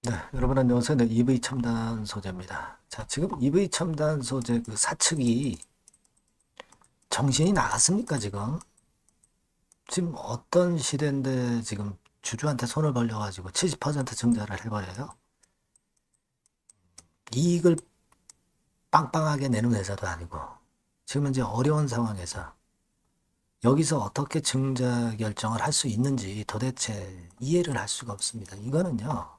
네, 여러분 안녕하세요. 네, EV 첨단 소재입니다. 자, 지금 EV 첨단 소재 그 사측이 정신이 나갔습니까, 지금? 지금 어떤 시대인데 지금 주주한테 손을 벌려가지고 70% 증자를 해버려요? 이익을 빵빵하게 내는 회사도 아니고, 지금 이제 어려운 상황에서 여기서 어떻게 증자 결정을 할 수 있는지 도대체 이해를 할 수가 없습니다. 이거는요,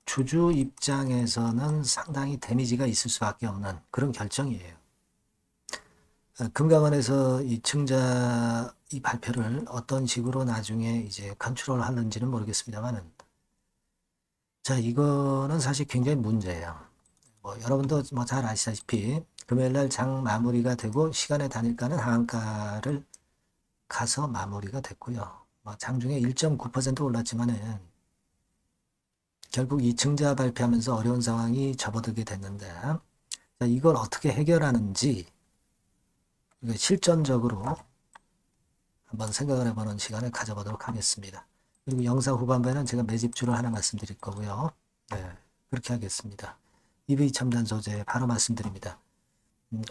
주주 입장에서는 상당히 데미지가 있을 수밖에 없는 그런 결정이에요. 금감원에서 이 증자 이 발표를 어떤 식으로 나중에 이제 컨트롤 하는지는 모르겠습니다만은, 자, 이거는 사실 굉장히 문제예요. 뭐 여러분도 뭐 잘 아시다시피 금요일 날 장 마무리가 되고 시간의 단일가는 하한가를 가서 마무리가 됐고요. 뭐 장중에 1.9% 올랐지만은 결국 이 증자 발표하면서 어려운 상황이 접어들게 됐는데, 자, 이걸 어떻게 해결하는지 실전적으로 한번 생각을 해보는 시간을 가져보도록 하겠습니다. 그리고 영상 후반부에는 제가 매집주를 하나 말씀드릴 거고요. 네, 그렇게 하겠습니다. EV 첨단 소재 바로 말씀드립니다.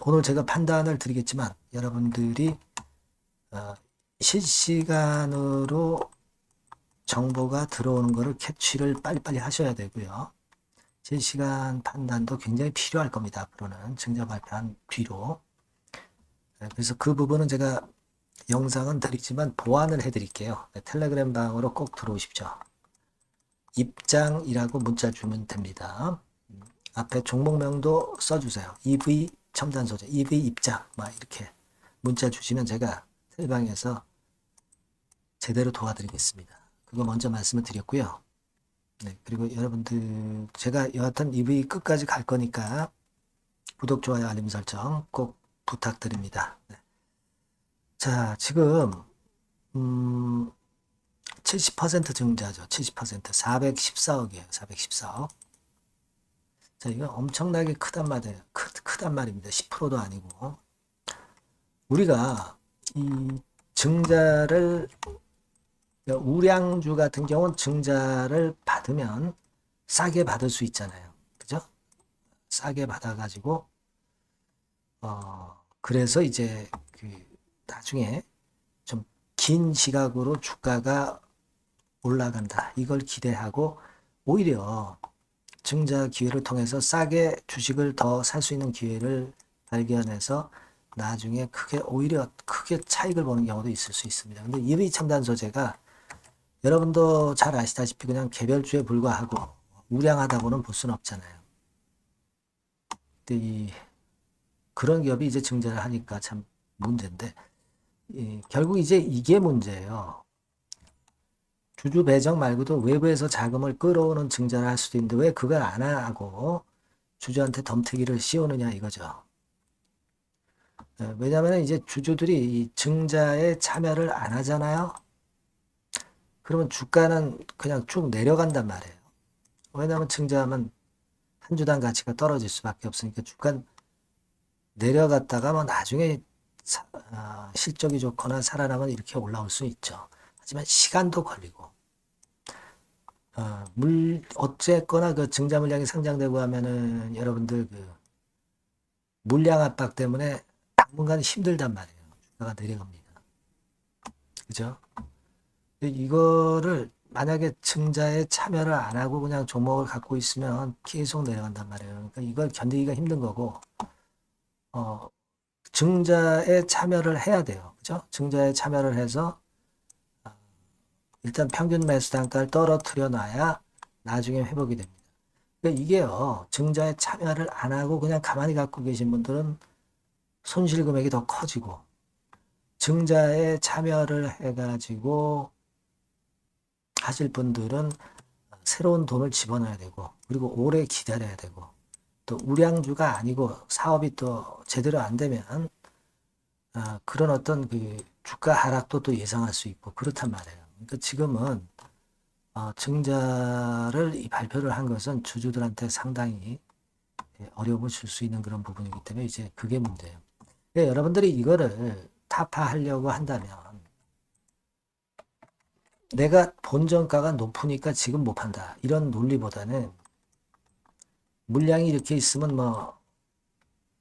오늘 제가 판단을 드리겠지만 여러분들이 어, 실시간으로 정보가 들어오는 것을 캐치를 빨리빨리 하셔야 되고요. 실시간 판단도 굉장히 필요할 겁니다. 앞으로는 증자 발표한 뒤로. 네, 그래서 그 부분은 제가 영상은 드리지만 보완을 해드릴게요. 네, 텔레그램 방으로 꼭 들어오십시오. 입장이라고 문자 주면 됩니다. 앞에 종목명도 써주세요. EV 첨단 소재, EV 입장, 막 이렇게 문자 주시면 제가 텔방에서 제대로 도와드리겠습니다. 그거 먼저 말씀을 드렸고요. 네, 그리고 여러분들 제가 여하튼 EV 끝까지 갈 거니까 구독, 좋아요, 알림 설정 꼭 부탁드립니다. 네. 자, 지금 음, 70% 증자죠. 70% 414억이에요. 414억. 자, 이거 엄청나게 크단 말이에요. 크단 말입니다. 10%도 아니고. 우리가 이 증자를, 우량주 같은 경우는 증자를 받으면 싸게 받을 수 있잖아요. 그죠? 싸게 받아가지고, 그래서 이제 그 나중에 좀 긴 시각으로 주가가 올라간다. 이걸 기대하고 오히려 증자 기회를 통해서 싸게 주식을 더 살 수 있는 기회를 발견해서 나중에 오히려 크게 차익을 보는 경우도 있을 수 있습니다. 근데 EV 첨단 소재가 여러분도 잘 아시다시피 그냥 개별주에 불과하고 우량하다고는 볼 수는 없잖아요. 근데 그런 기업이 이제 증자를 하니까 참 문제인데, 결국 이제 이게 문제예요. 주주 배정 말고도 외부에서 자금을 끌어오는 증자를 할 수도 있는데 왜 그걸 안 하고 주주한테 덤태기를 씌우느냐 이거죠. 왜냐하면 이제 주주들이 이 증자에 참여를 안 하잖아요. 그러면 주가는 그냥 쭉 내려간단 말이에요. 왜냐하면 증자하면 한 주당 가치가 떨어질 수밖에 없으니까 주가 내려갔다가 뭐 나중에 실적이 좋거나 살아나면 이렇게 올라올 수 있죠. 하지만 시간도 걸리고, 어쨌거나 그 증자 물량이 상장되고 하면은 여러분들 그 물량 압박 때문에 당분간 힘들단 말이에요. 주가가 내려갑니다. 그죠? 이거를 만약에 증자에 참여를 안 하고 그냥 종목을 갖고 있으면 계속 내려간단 말이에요. 그러니까 이걸 견디기가 힘든 거고, 어, 증자에 참여를 해야 돼요. 그죠? 증자에 참여를 해서 일단 평균 매수 단가를 떨어뜨려 놔야 나중에 회복이 됩니다. 그러니까 이게요, 증자에 참여를 안 하고 그냥 가만히 갖고 계신 분들은 손실 금액이 더 커지고, 증자에 참여를 해가지고 하실 분들은 새로운 돈을 집어넣어야 되고, 그리고 오래 기다려야 되고, 또 우량주가 아니고 사업이 또 제대로 안 되면 그런 어떤 그 주가 하락도 또 예상할 수 있고 그렇단 말이에요. 그러니까 지금은 증자를 이 발표를 한 것은 주주들한테 상당히 어려움을 줄 수 있는 그런 부분이기 때문에 이제 그게 문제예요. 여러분들이 이거를 타파하려고 한다면 내가 본전가가 높으니까 지금 못 판다. 이런 논리보다는 물량이 이렇게 있으면 뭐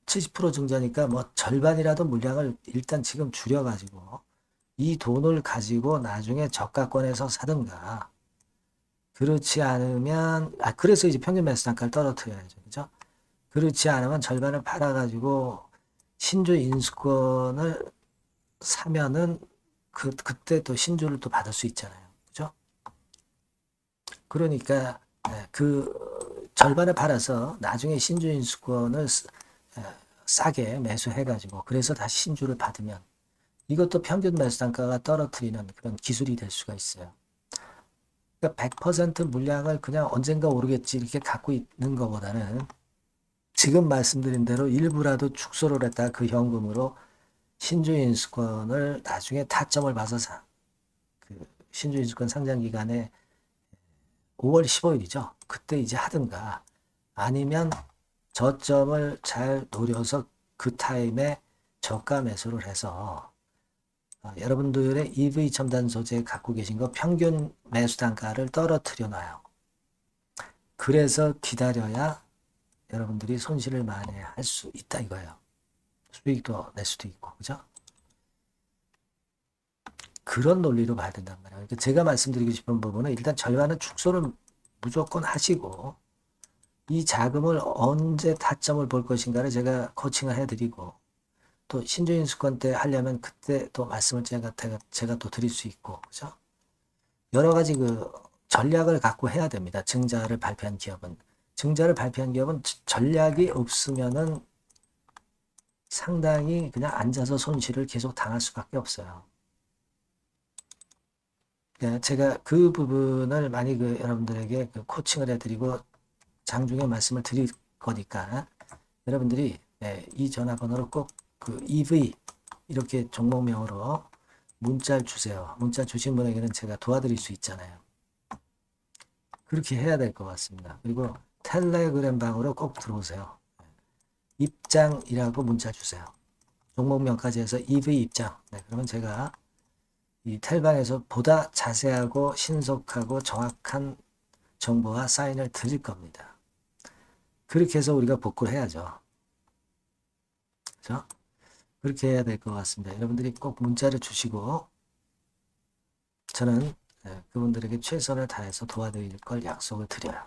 70% 증자니까 뭐 절반이라도 물량을 일단 지금 줄여가지고 이 돈을 가지고 나중에 저가권에서 사든가. 그렇지 않으면 그래서 이제 평균 매수 단가를 떨어뜨려야죠. 그죠? 그렇지 않으면 절반을 팔아가지고 신주 인수권을 사면은 그때 또 신주를 또 받을 수 있잖아요. 그죠? 그러니까 그 절반을 팔아서 나중에 신주 인수권을 싸게 매수해가지고 그래서 다시 신주를 받으면 이것도 평균 매수 단가가 떨어뜨리는 그런 기술이 될 수가 있어요. 그러니까 100% 물량을 그냥 언젠가 오르겠지 이렇게 갖고 있는 것보다는 지금 말씀드린 대로 일부라도 축소를 했다 그 현금으로 신주인수권을 나중에 타점을 봐서 그 신주인수권 상장 기간에 5월 15일이죠. 그때 이제 하든가 아니면 저점을 잘 노려서 그 타임에 저가 매수를 해서 여러분들의 EV 첨단 소재 갖고 계신 거 평균 매수 단가를 떨어뜨려 놔요. 그래서 기다려야 여러분들이 손실을 만회할 수 있다 이거예요. 수익도 낼 수도 있고, 그죠? 그런 논리로 봐야 된단 말이에요. 그러니까 제가 말씀드리고 싶은 부분은 일단 절반은 축소를 무조건 하시고 이 자금을 언제 타점을 볼 것인가를 제가 코칭을 해드리고 또 신주인수권 때 하려면 그때 또 말씀을 제가 또 드릴 수 있고, 그죠? 여러 가지 그 전략을 갖고 해야 됩니다. 증자를 발표한 기업은. 증자를 발표한 기업은 전략이 없으면은 상당히 그냥 앉아서 손실을 계속 당할 수밖에 없어요. 제가 그 부분을 많이 여러분들에게 코칭을 해드리고 장중에 말씀을 드릴 거니까 여러분들이 이 전화번호로 꼭 그 EV 이렇게 종목명으로 문자를 주세요. 문자 주신 분에게는 제가 도와드릴 수 있잖아요. 그렇게 해야 될 것 같습니다. 그리고 텔레그램 방으로 꼭 들어오세요. 입장이라고 문자 주세요. 종목명까지 해서 EV 입장. 그러면 제가 이 텔방에서 보다 자세하고 신속하고 정확한 정보와 사인을 드릴 겁니다. 그렇게 해서 우리가 복구를 해야죠. 그렇죠? 그렇게 해야 될 것 같습니다. 여러분들이 꼭 문자를 주시고 저는 그분들에게 최선을 다해서 도와드릴 걸 약속을 드려요.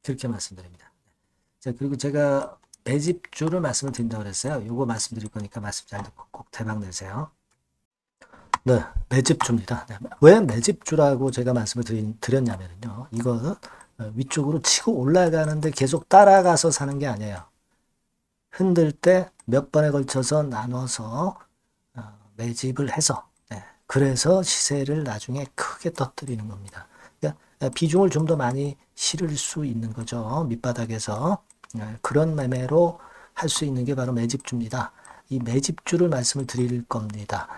그렇게 말씀드립니다. 자, 그리고 제가 매집주를 말씀을 드린다고 그랬어요. 요거 말씀드릴 거니까 말씀 잘 듣고 꼭 대박 내세요. 네, 매집주입니다. 네, 왜 매집주라고 제가 말씀을 드렸냐면요. 이거 위쪽으로 치고 올라가는데 계속 따라가서 사는 게 아니에요. 흔들 때 몇 번에 걸쳐서 나눠서 매집을 해서 그래서 시세를 나중에 크게 터뜨리는 겁니다. 그러니까 비중을 좀 더 많이 실을 수 있는 거죠. 밑바닥에서 그런 매매로 할 수 있는 게 바로 매집주입니다. 이 매집주를 말씀을 드릴 겁니다.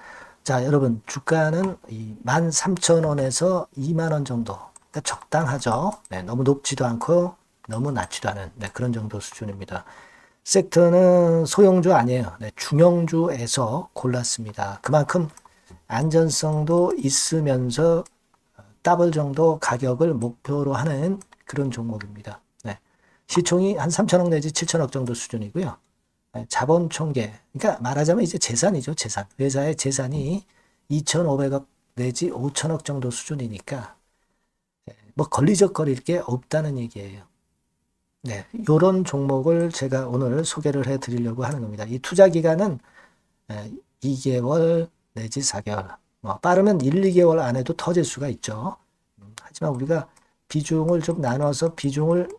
자, 여러분 주가는 13,000원에서 2만원 정도 그러니까 적당하죠. 너무 높지도 않고 너무 낮지도 않은 그런 정도 수준입니다. 섹터는 소형주 아니에요. 중형주에서 골랐습니다. 그만큼 안전성도 있으면서 더블 정도 가격을 목표로 하는 그런 종목입니다. 시총이 한 3천억 내지 7천억 정도 수준이고요. 자본 총계, 그러니까 말하자면 이제 재산이죠, 재산. 회사의 재산이 2,500억 내지 5천억 정도 수준이니까 뭐 걸리적거릴 게 없다는 얘기예요. 이런 종목을 제가 오늘 소개를 해 드리려고 하는 겁니다. 이 투자 기간은 2개월 내지 4개월, 뭐 빠르면 1, 2개월 안에도 터질 수가 있죠. 하지만 우리가 비중을 좀 나눠서 비중을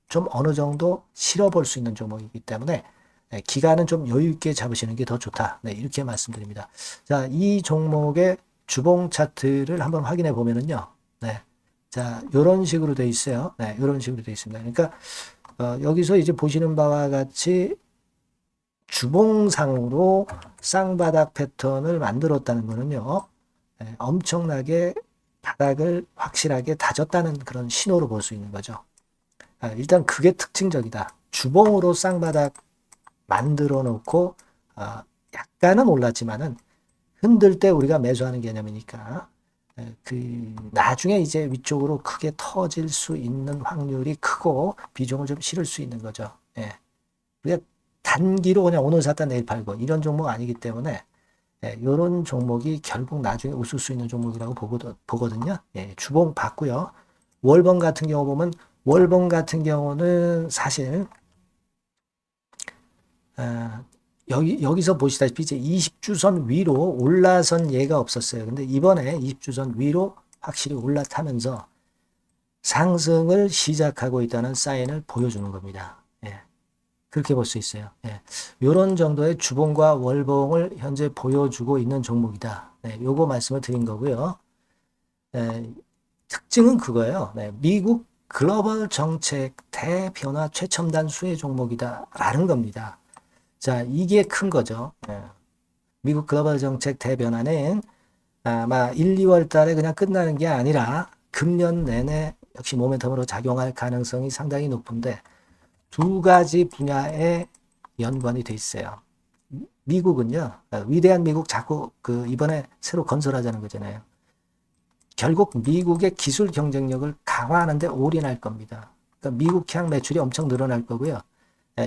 좀 어느 정도 실어볼 수 있는 종목이기 때문에 기간은 좀 여유 있게 잡으시는 게 더 좋다. 이렇게 말씀드립니다. 자, 이 종목의 주봉 차트를 한번 확인해 보면은요. 자, 요런 식으로 돼 있어요. 요런 식으로 돼 있습니다. 그러니까 여기서 이제 보시는 바와 같이 주봉상으로 쌍바닥 패턴을 만들었다는 거는요. 엄청나게 바닥을 확실하게 다졌다는 그런 신호로 볼 수 있는 거죠. 일단 그게 특징적이다. 주봉으로 쌍바닥 만들어 놓고 약간은 올랐지만은 흔들 때 우리가 매수하는 개념이니까 나중에 이제 위쪽으로 크게 터질 수 있는 확률이 크고 비중을 좀 실을 수 있는 거죠. 예. 우리가 단기로 그냥 오늘 샀다 내일 팔고 이런 종목 아니기 때문에 이런 종목이 결국 나중에 웃을 수 있는 종목이라고 보거든요. 예, 주봉 봤고요. 월봉 같은 경우 보면 월봉 같은 경우는 사실 여기서 보시다시피 이제 20주선 위로 올라선 예가 없었어요. 근데 이번에 20주선 위로 확실히 올라타면서 상승을 시작하고 있다는 사인을 보여주는 겁니다. 예. 그렇게 볼 수 있어요. 예. 이런 정도의 주봉과 월봉을 현재 보여주고 있는 종목이다. 네, 요거 말씀을 드린 거고요. 특징은 그거예요. 네, 미국 글로벌 정책 대변화 최첨단 수혜 종목이다라는 겁니다. 자, 이게 큰 거죠. 미국 글로벌 정책 대변화는 아마 1, 2월 달에 그냥 끝나는 게 아니라 금년 내내 역시 모멘텀으로 작용할 가능성이 상당히 높은데 두 가지 분야에 연관이 돼 있어요. 미국은요, 위대한 미국 자꾸 이번에 새로 건설하자는 거잖아요. 결국 미국의 기술 경쟁력을 강화하는데 올인할 겁니다. 그러니까 미국향 매출이 엄청 늘어날 거고요.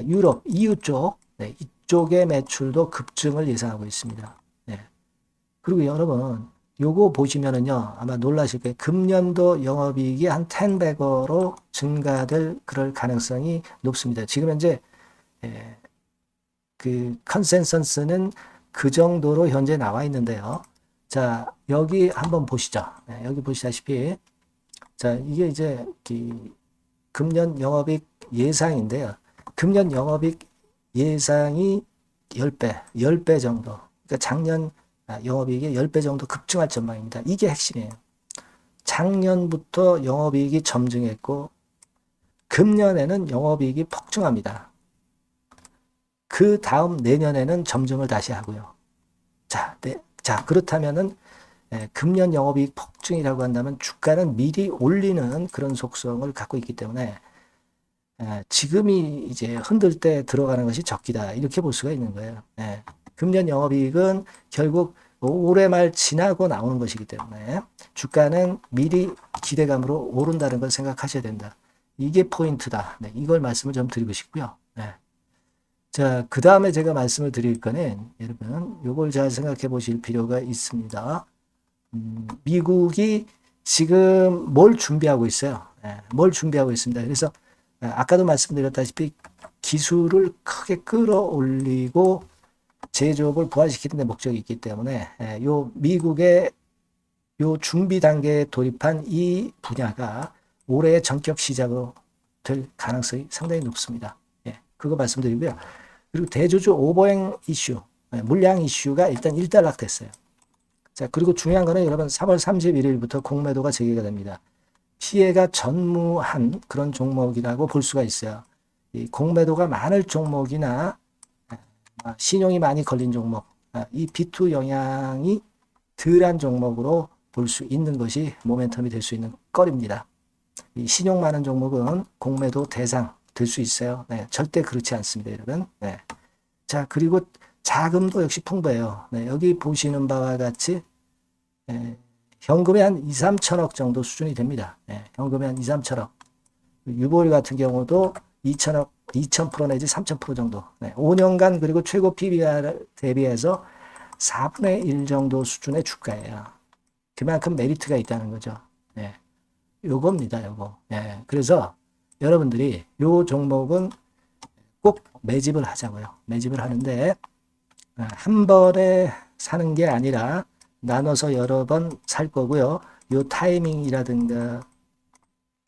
유럽, EU 쪽, 이쪽의 매출도 급증을 예상하고 있습니다. 그리고 여러분, 요거 보시면은요, 아마 놀라실 거예요. 금년도 영업이익이 한 10배로 증가될 그럴 가능성이 높습니다. 지금 현재, 컨센서스는 그 정도로 현재 나와 있는데요. 자, 여기 한번 보시죠. 여기 보시다시피, 자, 이게 이제, 금년 영업이익 예상인데요. 금년 영업이익 예상이 10배 정도. 그러니까 작년 영업이익이 10배 정도 급증할 전망입니다. 이게 핵심이에요. 작년부터 영업이익이 점증했고 금년에는 영업이익이 폭증합니다. 그 다음 내년에는 점증을 다시 하고요. 자, 그렇다면은 금년 영업이익 폭증이라고 한다면 주가는 미리 올리는 그런 속성을 갖고 있기 때문에 지금이 이제 흔들 때 들어가는 것이 적기다. 이렇게 볼 수가 있는 거예요. 금년 영업이익은 결국 올해 말 지나고 나오는 것이기 때문에 주가는 미리 기대감으로 오른다는 걸 생각하셔야 된다. 이게 포인트다. 이걸 말씀을 좀 드리고 싶고요. 자, 그 다음에 제가 말씀을 드릴 거는 여러분 요걸 잘 생각해 보실 필요가 있습니다. 미국이 지금 뭘 준비하고 있어요. 뭘 준비하고 있습니다. 그래서 아까도 말씀드렸다시피 기술을 크게 끌어올리고 제조업을 부활시키는 데 목적이 있기 때문에 요 미국의 요 준비 단계에 돌입한 이 분야가 올해의 전격 시작으로 될 가능성이 상당히 높습니다. 그거 말씀드리고요. 그리고 대주주 오버행 이슈, 물량 이슈가 일단 일단락됐어요. 자, 그리고 중요한 거는 여러분 3월 31일부터 공매도가 재개가 됩니다. 피해가 전무한 그런 종목이라고 볼 수가 있어요. 이 공매도가 많을 종목이나 신용이 많이 걸린 종목, 이 비투 영향이 덜한 종목으로 볼 수 있는 것이 모멘텀이 될 수 있는 거리입니다. 이 신용 많은 종목은 공매도 대상 될 수 있어요. 절대 그렇지 않습니다, 여러분. 자, 그리고 자금도 역시 풍부해요. 여기 보시는 바와 같이 현금이 한 2, 3천억 정도 수준이 됩니다. 현금이 한 2, 3천억. 유보율 같은 경우도 2천억, 2,000% 내지 3,000% 정도. 5년간 그리고 최고 PBR 대비해서 4분의 1 정도 수준의 주가예요. 그만큼 메리트가 있다는 거죠. 요겁니다, 요거. 그래서 여러분들이 요 종목은 꼭 매집을 하자고요. 매집을 하는데 한 번에 사는 게 아니라 나눠서 여러 번 살 거고요. 요 타이밍이라든가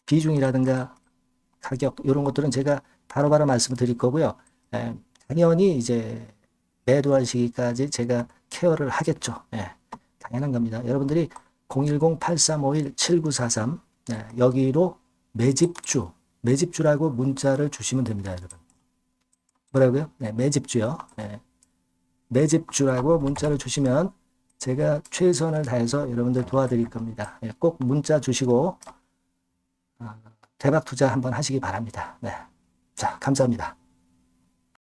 비중이라든가 가격 이런 것들은 제가 바로바로 말씀을 드릴 거고요. 당연히 이제 매도할 시기까지 제가 케어를 하겠죠. 당연한 겁니다. 여러분들이 010-8351-7943 여기로 매집주라고 문자를 주시면 됩니다, 여러분. 뭐라고요? 매집주요. 매집주라고 문자를 주시면 제가 최선을 다해서 여러분들 도와드릴 겁니다. 꼭 문자 주시고 대박 투자 한번 하시기 바랍니다. 자, 감사합니다.